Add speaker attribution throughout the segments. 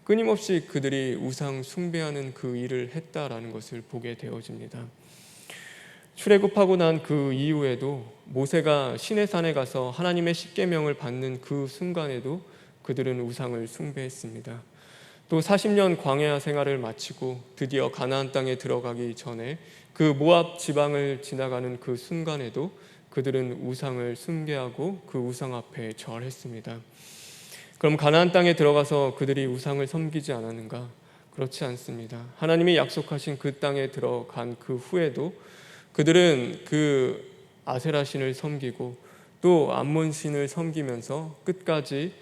Speaker 1: 끊임없이 그들이 우상 숭배하는 그 일을 했다라는 것을 보게 되어집니다. 출애굽하고 난 그 이후에도 모세가 시내산에 가서 하나님의 십계명을 받는 그 순간에도 그들은 우상을 숭배했습니다. 또 40년 광야 생활을 마치고 드디어 가나안 땅에 들어가기 전에 그 모압 지방을 지나가는 그 순간에도 그들은 우상을 숭배하고 그 우상 앞에 절했습니다. 그럼 가나안 땅에 들어가서 그들이 우상을 섬기지 않았는가? 그렇지 않습니다. 하나님이 약속하신 그 땅에 들어간 그 후에도 그들은 그 아세라 신을 섬기고 또 암몬 신을 섬기면서 끝까지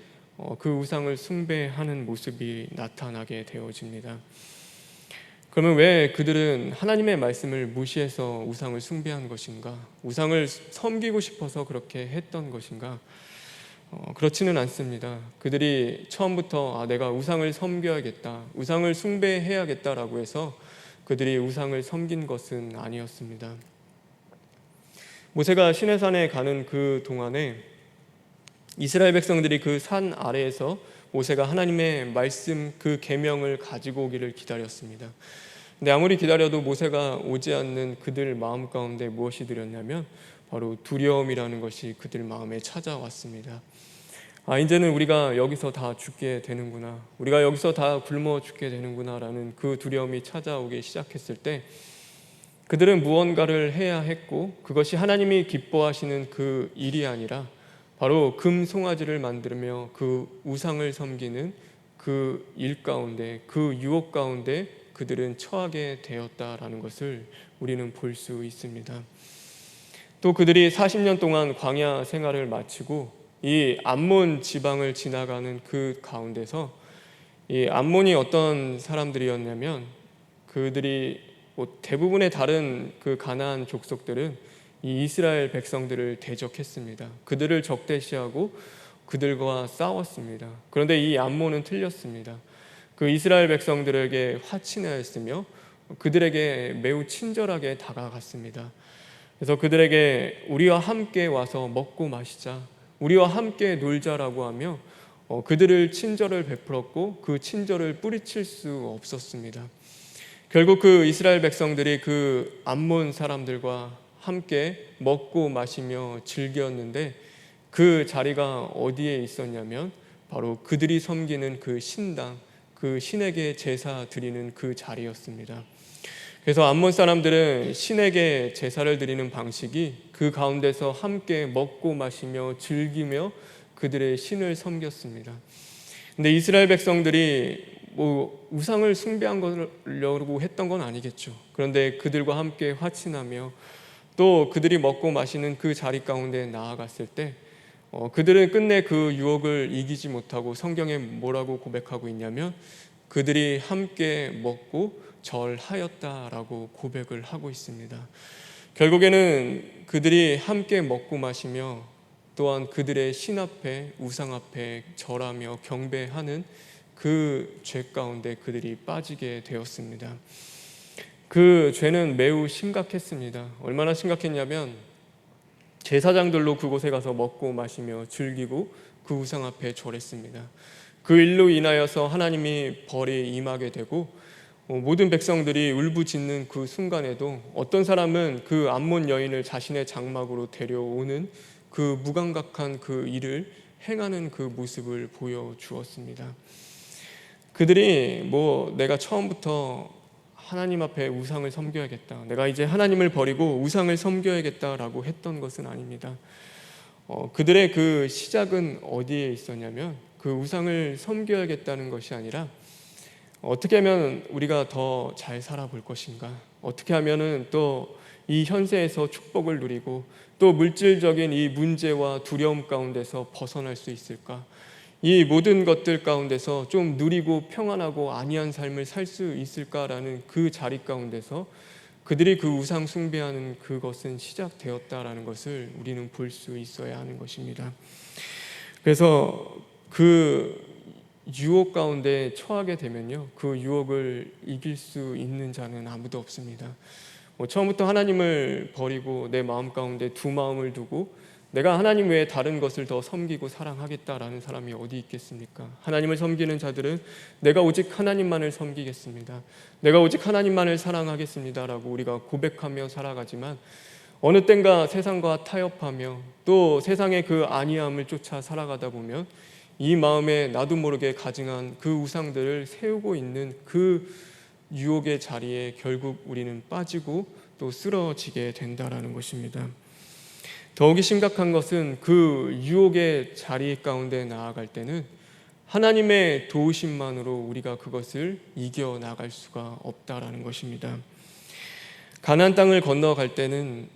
Speaker 1: 그 우상을 숭배하는 모습이 나타나게 되어집니다. 그러면 왜 그들은 하나님의 말씀을 무시해서 우상을 숭배한 것인가? 우상을 섬기고 싶어서 그렇게 했던 것인가? 그렇지는 않습니다. 그들이 처음부터 내가 우상을 섬겨야겠다, 우상을 숭배해야겠다라고 해서 그들이 우상을 섬긴 것은 아니었습니다. 모세가 시내산에 가는 그 동안에 이스라엘 백성들이 그 산 아래에서 모세가 하나님의 말씀 그 계명을 가지고 오기를 기다렸습니다. 근데 아무리 기다려도 모세가 오지 않는 그들 마음 가운데 무엇이 들었냐면 바로 두려움이라는 것이 그들 마음에 찾아왔습니다. 이제는 우리가 여기서 다 죽게 되는구나, 우리가 여기서 다 굶어 죽게 되는구나 라는 그 두려움이 찾아오기 시작했을 때 그들은 무언가를 해야 했고, 그것이 하나님이 기뻐하시는 그 일이 아니라 바로 금송아지를 만들며 그 우상을 섬기는 그 일 가운데, 그 유혹 가운데 그들은 처하게 되었다라는 것을 우리는 볼 수 있습니다. 또 그들이 40년 동안 광야 생활을 마치고 이 암몬 지방을 지나가는 그 가운데서 이 암몬이 어떤 사람들이었냐면, 그들이 대부분의 다른 그 가나안 족속들은 이 이스라엘 백성들을 대적했습니다. 그들을 적대시하고 그들과 싸웠습니다. 그런데 이 암몬은 틀렸습니다. 그 이스라엘 백성들에게 화친하였으며 그들에게 매우 친절하게 다가갔습니다. 그래서 그들에게 우리와 함께 와서 먹고 마시자, 우리와 함께 놀자라고 하며 그들을 친절을 베풀었고 그 친절을 뿌리칠 수 없었습니다. 결국 그 이스라엘 백성들이 그 암몬 사람들과 함께 먹고 마시며 즐겼는데 그 자리가 어디에 있었냐면 바로 그들이 섬기는 그 신당, 그 신에게 제사 드리는 그 자리였습니다. 그래서 암몬 사람들은 신에게 제사를 드리는 방식이 그 가운데서 함께 먹고 마시며 즐기며 그들의 신을 섬겼습니다. 근데 이스라엘 백성들이 우상을 숭배한 거려고 했던 건 아니겠죠. 그런데 그들과 함께 화친하며 또 그들이 먹고 마시는 그 자리 가운데 나아갔을 때 그들은 끝내 그 유혹을 이기지 못하고 성경에 뭐라고 고백하고 있냐면 그들이 함께 먹고 절하였다라고 고백을 하고 있습니다. 결국에는 그들이 함께 먹고 마시며 또한 그들의 신 앞에, 우상 앞에 절하며 경배하는 그 죄 가운데 그들이 빠지게 되었습니다. 그 죄는 매우 심각했습니다. 얼마나 심각했냐면 제사장들로 그곳에 가서 먹고 마시며 즐기고 그 우상 앞에 절했습니다. 그 일로 인하여서 하나님이 벌이 임하게 되고 모든 백성들이 울부짖는 그 순간에도 어떤 사람은 그 암몬 여인을 자신의 장막으로 데려오는 그 무감각한 그 일을 행하는 그 모습을 보여주었습니다. 그들이 내가 처음부터 하나님 앞에 우상을 섬겨야겠다, 내가 이제 하나님을 버리고 우상을 섬겨야겠다라고 했던 것은 아닙니다. 그들의 그 시작은 어디에 있었냐면 그 우상을 섬겨야겠다는 것이 아니라 어떻게 하면 우리가 더 잘 살아볼 것인가, 어떻게 하면은 또 이 현세에서 축복을 누리고 또 물질적인 이 문제와 두려움 가운데서 벗어날 수 있을까, 이 모든 것들 가운데서 좀 누리고 평안하고 안위한 삶을 살 수 있을까라는 그 자리 가운데서 그들이 그 우상 숭배하는 그것은 시작되었다라는 것을 우리는 볼 수 있어야 하는 것입니다. 그래서 그 유혹 가운데 처하게 되면요, 그 유혹을 이길 수 있는 자는 아무도 없습니다. 처음부터 하나님을 버리고 내 마음 가운데 두 마음을 두고 내가 하나님 외에 다른 것을 더 섬기고 사랑하겠다라는 사람이 어디 있겠습니까? 하나님을 섬기는 자들은 내가 오직 하나님만을 섬기겠습니다, 내가 오직 하나님만을 사랑하겠습니다라고 우리가 고백하며 살아가지만 어느 땐가 세상과 타협하며 또 세상의 그 안위함을 쫓아 살아가다 보면 이 마음에 나도 모르게 가증한 그 우상들을 세우고 있는 그 유혹의 자리에 결국 우리는 빠지고 또 쓰러지게 된다라는 것입니다. 더욱이 심각한 것은 그 유혹의 자리 가운데 나아갈 때는 하나님의 도우심만으로 우리가 그것을 이겨나갈 수가 없다라는 것입니다. 가나안 땅을 건너갈 때는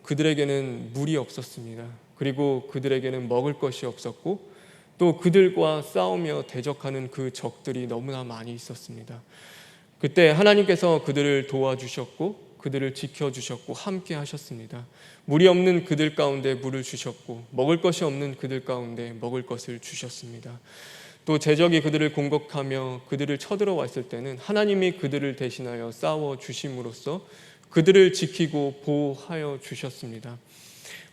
Speaker 1: 그들에게는 물이 없었습니다. 그리고 그들에게는 먹을 것이 없었고 또 그들과 싸우며 대적하는 그 적들이 너무나 많이 있었습니다. 그때 하나님께서 그들을 도와주셨고 그들을 지켜주셨고 함께 하셨습니다. 물이 없는 그들 가운데 물을 주셨고 먹을 것이 없는 그들 가운데 먹을 것을 주셨습니다. 또 제적이 그들을 공격하며 그들을 쳐들어왔을 때는 하나님이 그들을 대신하여 싸워 주심으로써 그들을 지키고 보호하여 주셨습니다.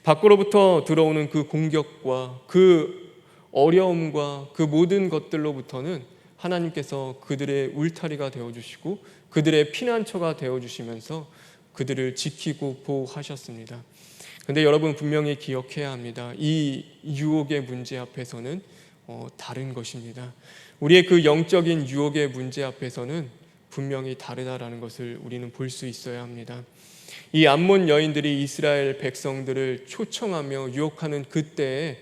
Speaker 1: 밖으로부터 들어오는 그 공격과 그 어려움과 그 모든 것들로부터는 하나님께서 그들의 울타리가 되어주시고 그들의 피난처가 되어주시면서 그들을 지키고 보호하셨습니다. 그런데 여러분 분명히 기억해야 합니다. 이 유혹의 문제 앞에서는 다른 것입니다. 우리의 그 영적인 유혹의 문제 앞에서는 분명히 다르다라는 것을 우리는 볼 수 있어야 합니다. 이 암몬 여인들이 이스라엘 백성들을 초청하며 유혹하는 그때에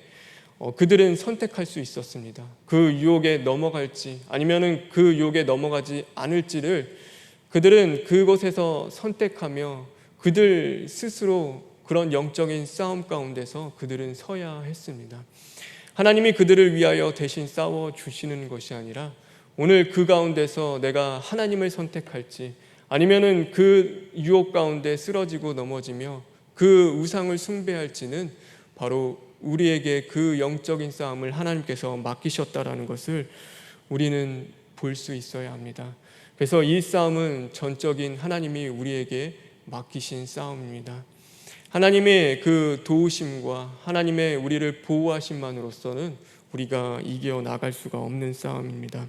Speaker 1: 그들은 선택할 수 있었습니다. 그 유혹에 넘어갈지 아니면은 그 유혹에 넘어가지 않을지를 그들은 그곳에서 선택하며 그들 스스로 그런 영적인 싸움 가운데서 그들은 서야 했습니다. 하나님이 그들을 위하여 대신 싸워 주시는 것이 아니라 오늘 그 가운데서 내가 하나님을 선택할지 아니면은 그 유혹 가운데 쓰러지고 넘어지며 그 우상을 숭배할지는 바로 우리에게 그 영적인 싸움을 하나님께서 맡기셨다라는 것을 우리는 볼 수 있어야 합니다. 그래서 이 싸움은 전적인 하나님이 우리에게 맡기신 싸움입니다. 하나님의 그 도우심과 하나님의 우리를 보호하심만으로서는 우리가 이겨나갈 수가 없는 싸움입니다.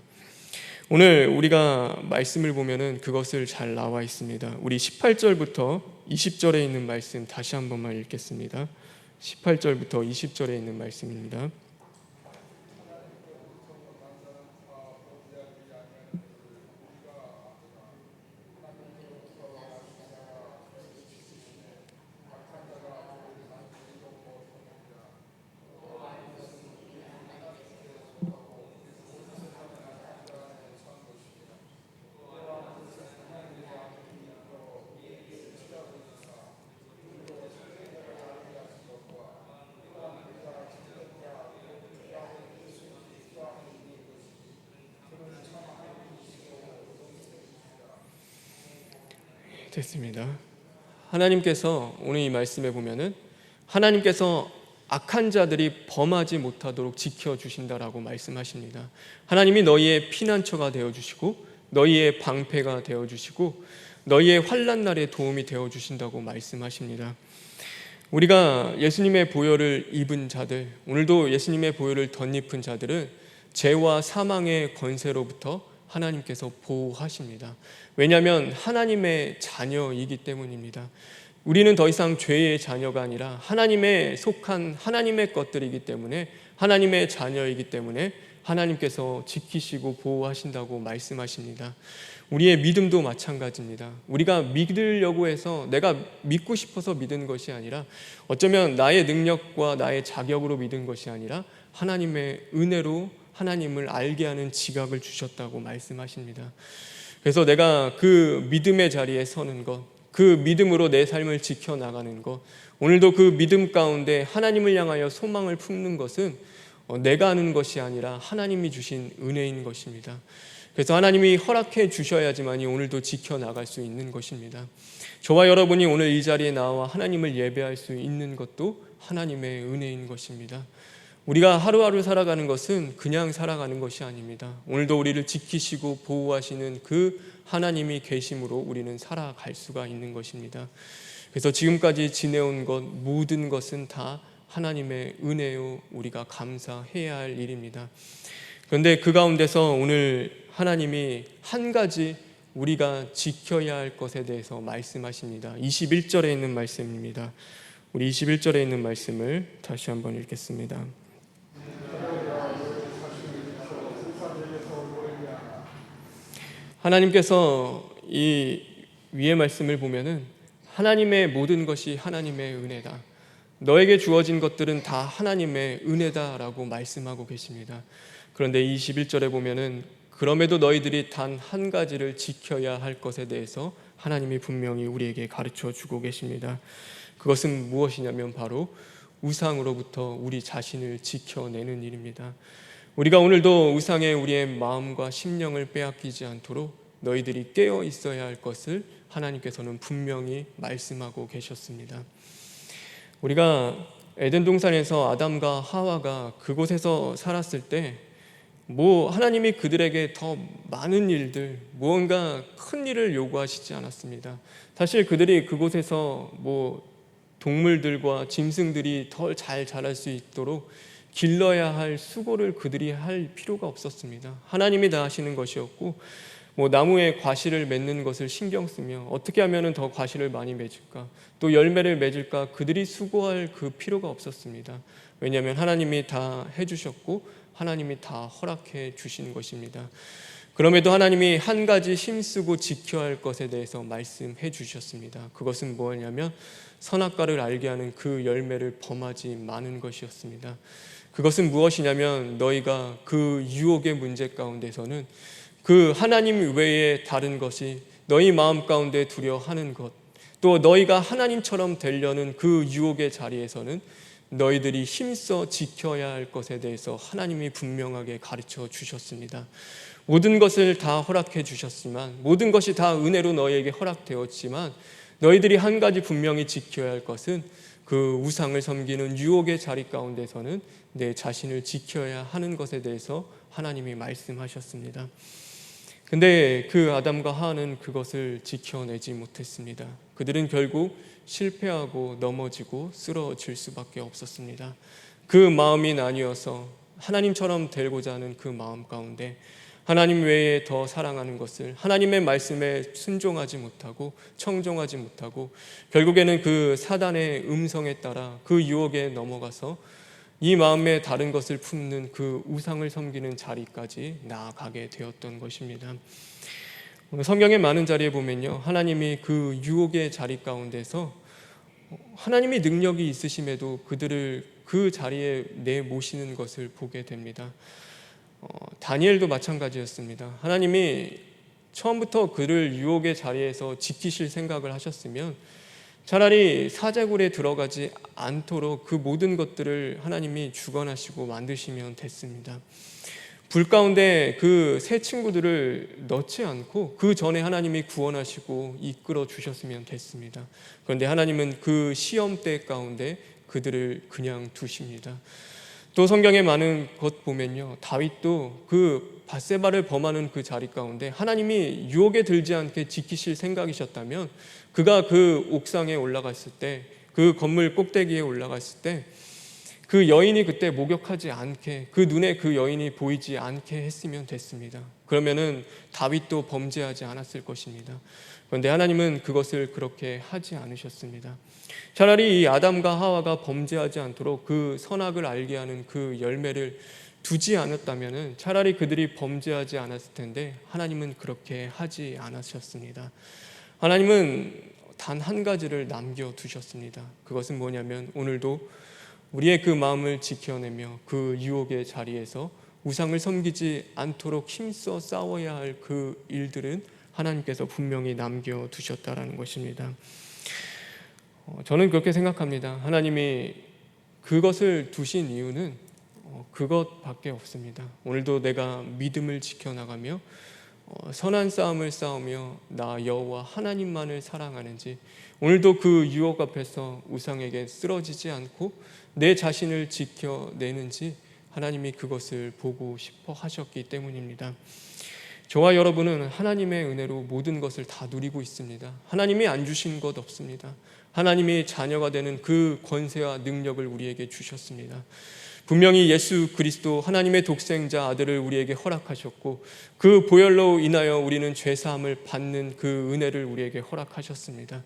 Speaker 1: 오늘 우리가 말씀을 보면은 그것을 잘 나와 있습니다. 우리 18절부터 20절에 있는 말씀 다시 한 번만 읽겠습니다. 18절부터 20절에 있는 말씀입니다. 됐습니다. 하나님께서 오늘 이 말씀에 보면은 하나님께서 악한 자들이 범하지 못하도록 지켜주신다라고 말씀하십니다. 하나님이 너희의 피난처가 되어주시고 너희의 방패가 되어주시고 너희의 환난 날에 도움이 되어주신다고 말씀하십니다. 우리가 예수님의 보혈을 입은 자들, 오늘도 예수님의 보혈을 덧입은 자들은 죄와 사망의 권세로부터 하나님께서 보호하십니다. 왜냐하면 하나님의 자녀이기 때문입니다. 우리는 더 이상 죄의 자녀가 아니라 하나님의 속한 하나님의 것들이기 때문에 하나님의 자녀이기 때문에 하나님께서 지키시고 보호하신다고 말씀하십니다. 우리의 믿음도 마찬가지입니다. 우리가 믿으려고 해서 내가 믿고 싶어서 믿은 것이 아니라 어쩌면 나의 능력과 나의 자격으로 믿은 것이 아니라 하나님의 은혜로 하나님을 알게 하는 지각을 주셨다고 말씀하십니다. 그래서 내가 그 믿음의 자리에 서는 것, 그 믿음으로 내 삶을 지켜나가는 것, 오늘도 그 믿음 가운데 하나님을 향하여 소망을 품는 것은 내가 하는 것이 아니라 하나님이 주신 은혜인 것입니다. 그래서 하나님이 허락해 주셔야지만이 오늘도 지켜나갈 수 있는 것입니다. 저와 여러분이 오늘 이 자리에 나와 하나님을 예배할 수 있는 것도 하나님의 은혜인 것입니다. 우리가 하루하루 살아가는 것은 그냥 살아가는 것이 아닙니다. 오늘도 우리를 지키시고 보호하시는 그 하나님이 계심으로 우리는 살아갈 수가 있는 것입니다. 그래서 지금까지 지내온 것 모든 것은 다 하나님의 은혜요, 우리가 감사해야 할 일입니다. 그런데 그 가운데서 오늘 하나님이 한 가지 우리가 지켜야 할 것에 대해서 말씀하십니다. 21절에 있는 말씀입니다. 우리 21절에 있는 말씀을 다시 한번 읽겠습니다. 하나님께서 이 위의 말씀을 보면은 하나님의 모든 것이 하나님의 은혜다, 너에게 주어진 것들은 다 하나님의 은혜다라고 말씀하고 계십니다. 그런데 21절에 보면은 그럼에도 너희들이 단 한 가지를 지켜야 할 것에 대해서 하나님이 분명히 우리에게 가르쳐 주고 계십니다. 그것은 무엇이냐면 바로 우상으로부터 우리 자신을 지켜내는 일입니다. 우리가 오늘도 우상에 우리의 마음과 심령을 빼앗기지 않도록 너희들이 깨어 있어야 할 것을 하나님께서는 분명히 말씀하고 계셨습니다. 우리가 에덴 동산에서 아담과 하와가 그곳에서 살았을 때 하나님이 그들에게 더 많은 일들, 무언가 큰 일을 요구하시지 않았습니다. 사실 그들이 그곳에서 동물들과 짐승들이 더 잘 자랄 수 있도록 길러야 할 수고를 그들이 할 필요가 없었습니다. 하나님이 다 하시는 것이었고, 나무에 과실을 맺는 것을 신경 쓰며 어떻게 하면 더 과실을 많이 맺을까, 또 열매를 맺을까, 그들이 수고할 그 필요가 없었습니다. 왜냐하면 하나님이 다 해주셨고 하나님이 다 허락해 주신 것입니다. 그럼에도 하나님이 한 가지 힘쓰고 지켜야 할 것에 대해서 말씀해 주셨습니다. 그것은 뭐냐면 선악과를 알게 하는 그 열매를 범하지 마는 것이었습니다. 그것은 무엇이냐면 너희가 그 유혹의 문제 가운데서는 그 하나님 외에 다른 것이 너희 마음 가운데 두려워하는 것, 또 너희가 하나님처럼 되려는 그 유혹의 자리에서는 너희들이 힘써 지켜야 할 것에 대해서 하나님이 분명하게 가르쳐 주셨습니다. 모든 것을 다 허락해 주셨지만, 모든 것이 다 은혜로 너희에게 허락되었지만 너희들이 한 가지 분명히 지켜야 할 것은 그 우상을 섬기는 유혹의 자리 가운데서는 내 자신을 지켜야 하는 것에 대해서 하나님이 말씀하셨습니다. 근데 그 아담과 하와는 그것을 지켜내지 못했습니다. 그들은 결국 실패하고 넘어지고 쓰러질 수밖에 없었습니다. 그 마음이 나뉘어서 하나님처럼 되고자 하는 그 마음 가운데 하나님 외에 더 사랑하는 것을, 하나님의 말씀에 순종하지 못하고 청종하지 못하고 결국에는 그 사단의 음성에 따라 그 유혹에 넘어가서 이 마음에 다른 것을 품는 그 우상을 섬기는 자리까지 나아가게 되었던 것입니다. 성경의 많은 자리에 보면요, 하나님이 그 유혹의 자리 가운데서 하나님의 능력이 있으심에도 그들을 그 자리에 내모시는 것을 보게 됩니다. 다니엘도 마찬가지였습니다. 하나님이 처음부터 그를 유혹의 자리에서 지키실 생각을 하셨으면 차라리 사자굴에 들어가지 않도록 그 모든 것들을 하나님이 주관하시고 만드시면 됐습니다. 불 가운데 그 새 친구들을 넣지 않고 그 전에 하나님이 구원하시고 이끌어 주셨으면 됐습니다. 그런데 하나님은 그 시험대 가운데 그들을 그냥 두십니다. 또 성경에 많은 것 보면요, 다윗도 그 밧세바를 범하는 그 자리 가운데 하나님이 유혹에 들지 않게 지키실 생각이셨다면 그가 그 옥상에 올라갔을 때, 그 건물 꼭대기에 올라갔을 때 그 여인이 그때 목욕하지 않게, 그 눈에 그 여인이 보이지 않게 했으면 됐습니다. 그러면은 다윗도 범죄하지 않았을 것입니다. 그런데 하나님은 그것을 그렇게 하지 않으셨습니다. 차라리 이 아담과 하와가 범죄하지 않도록 그 선악을 알게 하는 그 열매를 두지 않았다면 차라리 그들이 범죄하지 않았을 텐데 하나님은 그렇게 하지 않으셨습니다. 하나님은 단 한 가지를 남겨두셨습니다. 그것은 뭐냐면 오늘도 우리의 그 마음을 지켜내며 그 유혹의 자리에서 우상을 섬기지 않도록 힘써 싸워야 할 그 일들은 하나님께서 분명히 남겨두셨다라는 것입니다. 저는 그렇게 생각합니다. 하나님이 그것을 두신 이유는 그것밖에 없습니다. 오늘도 내가 믿음을 지켜나가며 선한 싸움을 싸우며 나 여호와 하나님만을 사랑하는지, 오늘도 그 유혹 앞에서 우상에게 쓰러지지 않고 내 자신을 지켜내는지 하나님이 그것을 보고 싶어 하셨기 때문입니다. 저와 여러분은 하나님의 은혜로 모든 것을 다 누리고 있습니다. 하나님이 안 주신 것 없습니다. 하나님이 자녀가 되는 그 권세와 능력을 우리에게 주셨습니다. 분명히 예수 그리스도 하나님의 독생자 아들을 우리에게 허락하셨고, 그 보혈로 인하여 우리는 죄사함을 받는 그 은혜를 우리에게 허락하셨습니다.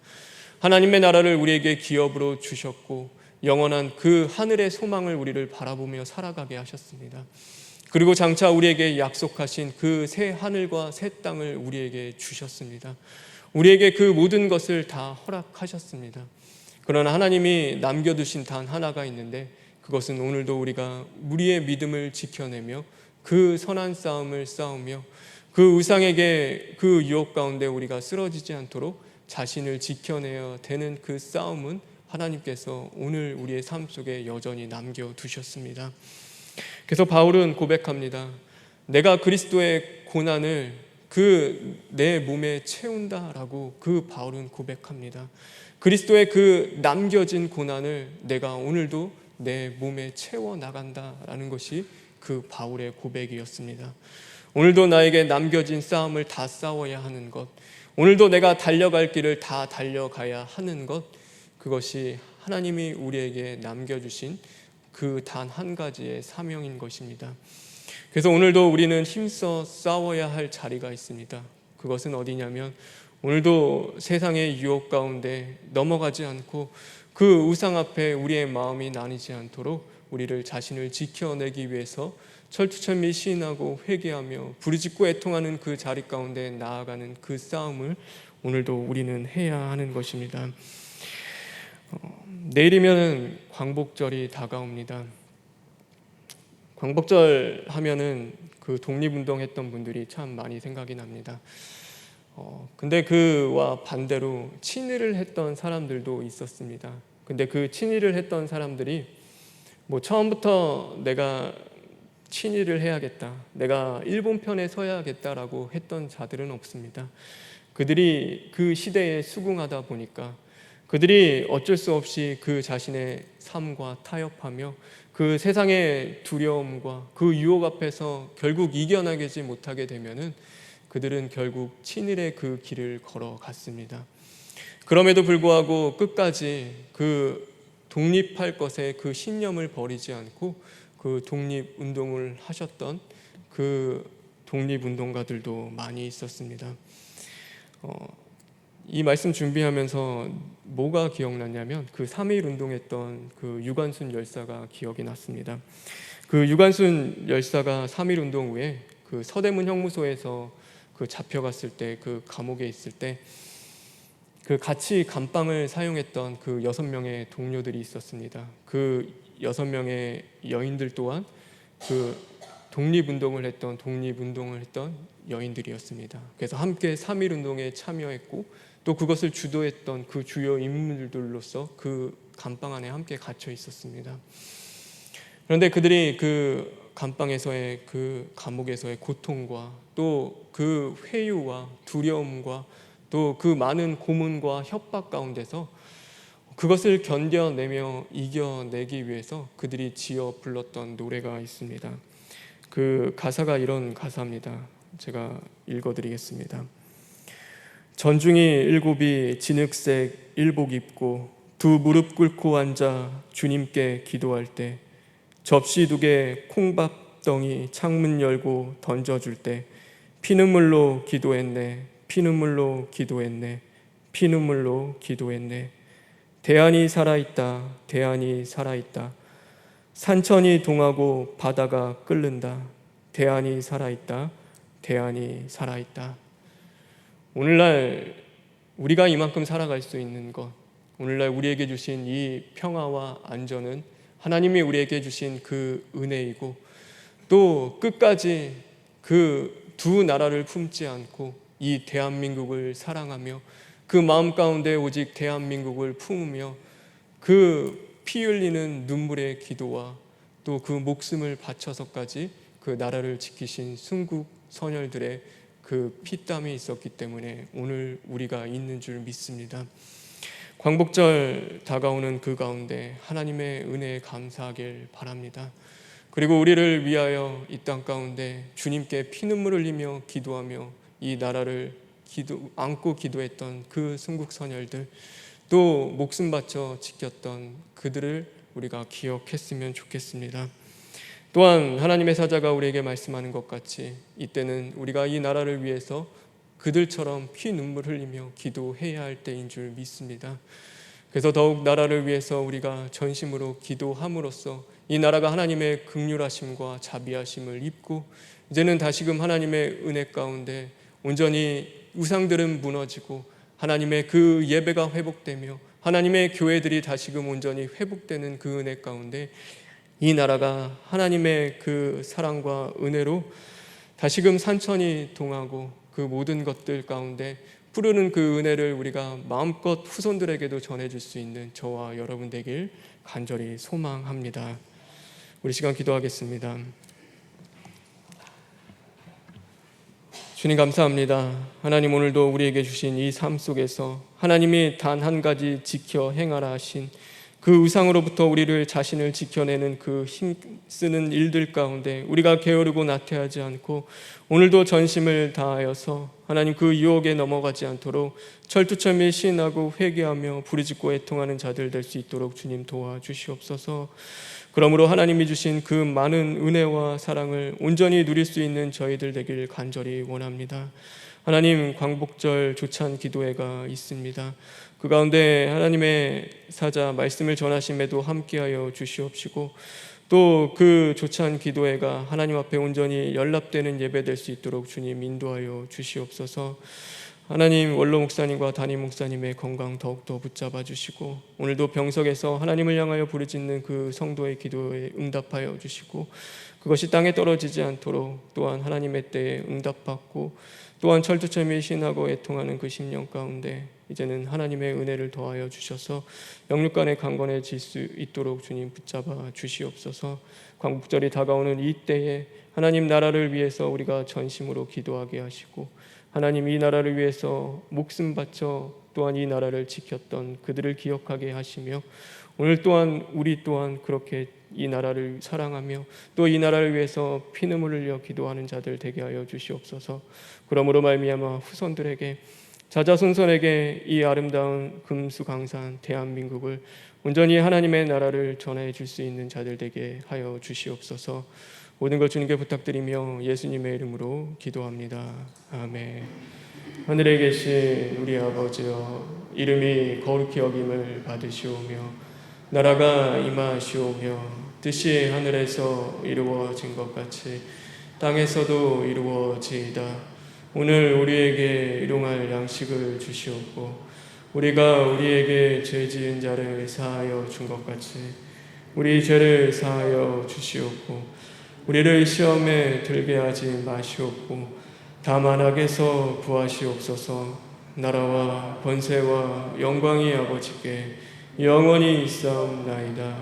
Speaker 1: 하나님의 나라를 우리에게 기업으로 주셨고, 영원한 그 하늘의 소망을 우리를 바라보며 살아가게 하셨습니다. 그리고 장차 우리에게 약속하신 그 새 하늘과 새 땅을 우리에게 주셨습니다. 우리에게 그 모든 것을 다 허락하셨습니다. 그러나 하나님이 남겨두신 단 하나가 있는데, 그것은 오늘도 우리가 우리의 믿음을 지켜내며 그 선한 싸움을 싸우며 그 우상에게 그 유혹 가운데 우리가 쓰러지지 않도록 자신을 지켜내야 되는 그 싸움은 하나님께서 오늘 우리의 삶 속에 여전히 남겨두셨습니다. 그래서 바울은 고백합니다. 내가 그리스도의 고난을 그 내 몸에 채운다라고 그 바울은 고백합니다. 그리스도의 그 남겨진 고난을 내가 오늘도 내 몸에 채워나간다라는 것이 그 바울의 고백이었습니다. 오늘도 나에게 남겨진 싸움을 다 싸워야 하는 것, 오늘도 내가 달려갈 길을 다 달려가야 하는 것, 그것이 하나님이 우리에게 남겨주신 그 단 한 가지의 사명인 것입니다. 그래서 오늘도 우리는 힘써 싸워야 할 자리가 있습니다. 그것은 어디냐면, 오늘도 세상의 유혹 가운데 넘어가지 않고 그 우상 앞에 우리의 마음이 나뉘지 않도록 우리를 자신을 지켜내기 위해서 철두철미 시인하고 회개하며 부르짖고 애통하는 그 자리 가운데 나아가는 그 싸움을 오늘도 우리는 해야 하는 것입니다. 내일이면 광복절이 다가옵니다. 광복절 하면은 그 독립운동 했던 분들이 참 많이 생각이 납니다. 근데 그와 반대로 친일을 했던 사람들도 있었습니다. 근데 그 친일을 했던 사람들이 뭐 처음부터 내가 친일을 해야겠다, 내가 일본 편에 서야겠다라고 했던 자들은 없습니다. 그들이 그 시대에 수긍하다 보니까 그들이 어쩔 수 없이 그 자신의 삶과 타협하며 그 세상의 두려움과 그 유혹 앞에서 결국 이겨나가지 못하게 되면은 그들은 결국 친일의 그 길을 걸어갔습니다. 그럼에도 불구하고 끝까지 그 독립할 것에 그 신념을 버리지 않고 그 독립운동을 하셨던 그 독립운동가들도 많이 있었습니다. 이 말씀 준비하면서 뭐가 기억났냐면 그 3.1 운동했던 그 유관순 열사가 기억이 났습니다. 그 유관순 열사가 3.1 운동 후에 그 서대문 형무소에서 그 잡혀갔을 때, 그 감옥에 있을 때 그 같이 감방을 사용했던 그 6명의 동료들이 있었습니다. 그 6명의 여인들 또한 그 독립운동을 했던 여인들이었습니다. 그래서 함께 3.1 운동에 참여했고 또 그것을 주도했던 그 주요 인물들로서 그 감방 안에 함께 갇혀 있었습니다. 그런데 그들이 그 감방에서의 그 감옥에서의 고통과 또 그 회유와 두려움과 또 그 많은 고문과 협박 가운데서 그것을 견뎌내며 이겨내기 위해서 그들이 지어 불렀던 노래가 있습니다. 그 가사가 이런 가사입니다. 제가 읽어드리겠습니다. 전중이 7이 진흙색 일복 입고 두 무릎 꿇고 앉아 주님께 기도할 때, 접시 2개 콩밥덩이 창문 열고 던져줄 때 피눈물로 기도했네, 피눈물로 기도했네, 피눈물로 기도했네. 대안이 살아있다, 대안이 살아있다. 산천이 동하고 바다가 끓는다. 대안이 살아있다, 대안이 살아있다. 오늘날 우리가 이만큼 살아갈 수 있는 것, 오늘날 우리에게 주신 이 평화와 안전은 하나님이 우리에게 주신 그 은혜이고, 또 끝까지 그 두 나라를 품지 않고 이 대한민국을 사랑하며 그 마음 가운데 오직 대한민국을 품으며 그 피 흘리는 눈물의 기도와 또 그 목숨을 바쳐서까지 그 나라를 지키신 순국 선열들의 그 피땀이 있었기 때문에 오늘 우리가 있는 줄 믿습니다. 광복절 다가오는 그 가운데 하나님의 은혜에 감사하길 바랍니다. 그리고 우리를 위하여 이 땅 가운데 주님께 피눈물 흘리며 기도하며 이 나라를 안고 기도했던 그 순국선열들, 또 목숨 바쳐 지켰던 그들을 우리가 기억했으면 좋겠습니다. 또한 하나님의 사자가 우리에게 말씀하는 것 같이 이때는 우리가 이 나라를 위해서 그들처럼 피 눈물 흘리며 기도해야 할 때인 줄 믿습니다. 그래서 더욱 나라를 위해서 우리가 전심으로 기도함으로써 이 나라가 하나님의 긍휼하심과 자비하심을 입고 이제는 다시금 하나님의 은혜 가운데 온전히 우상들은 무너지고 하나님의 그 예배가 회복되며 하나님의 교회들이 다시금 온전히 회복되는 그 은혜 가운데 이 나라가 하나님의 그 사랑과 은혜로 다시금 산천이 동하고 그 모든 것들 가운데 푸르는 그 은혜를 우리가 마음껏 후손들에게도 전해줄 수 있는 저와 여러분 되길 간절히 소망합니다. 우리 시간 기도하겠습니다. 주님 감사합니다. 하나님, 오늘도 우리에게 주신 이 삶 속에서 하나님이 단 한 가지 지켜 행하라 하신 그 우상으로부터 우리를 자신을 지켜내는 그 힘쓰는 일들 가운데 우리가 게으르고 나태하지 않고 오늘도 전심을 다하여서 하나님 그 유혹에 넘어가지 않도록 철두철미 시인하고 회개하며 부르짖고 애통하는 자들 될 수 있도록 주님 도와주시옵소서. 그러므로 하나님이 주신 그 많은 은혜와 사랑을 온전히 누릴 수 있는 저희들 되길 간절히 원합니다. 하나님, 광복절 조찬 기도회가 있습니다. 그 가운데 하나님의 사자 말씀을 전하심에도 함께하여 주시옵시고 또 그 조찬 기도회가 하나님 앞에 온전히 연락되는 예배 될 수 있도록 주님 인도하여 주시옵소서. 하나님, 원로 목사님과 담임 목사님의 건강 더욱더 붙잡아 주시고 오늘도 병석에서 하나님을 향하여 부르짖는 그 성도의 기도에 응답하여 주시고 그것이 땅에 떨어지지 않도록 또한 하나님의 때에 응답받고 또한 철두철미 신하고 애통하는 그 심령 가운데 이제는 하나님의 은혜를 더하여 주셔서 영육간에 강건해질 수 있도록 주님 붙잡아 주시옵소서. 광복절이 다가오는 이 때에 하나님 나라를 위해서 우리가 전심으로 기도하게 하시고 하나님 이 나라를 위해서 목숨 바쳐 또한 이 나라를 지켰던 그들을 기억하게 하시며 오늘 또한 우리 또한 그렇게 이 나라를 사랑하며 또 이 나라를 위해서 피눈물을 흘려 기도하는 자들 되게 하여 주시옵소서. 그러므로 말미암아 후손들에게 자자손손에게 이 아름다운 금수강산 대한민국을 온전히 하나님의 나라를 전해 줄 수 있는 자들 되게 하여 주시옵소서. 모든 것 주님께 부탁드리며 예수님의 이름으로 기도합니다. 아멘. 하늘에 계신 우리 아버지여, 이름이 거룩히 여김을 받으시오며 나라가 임하시오며 뜻이 하늘에서 이루어진 것 같이 땅에서도 이루어지이다. 오늘 우리에게 일용할 양식을 주시옵고 우리가 우리에게 죄 지은 자를 사하여 준 것 같이 우리 죄를 사하여 주시옵고 우리를 시험에 들게 하지 마시옵고 다만 악에서 구하시옵소서. 나라와 권세와 영광이 아버지께 영원히 있사옵나이다.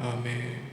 Speaker 1: 아멘.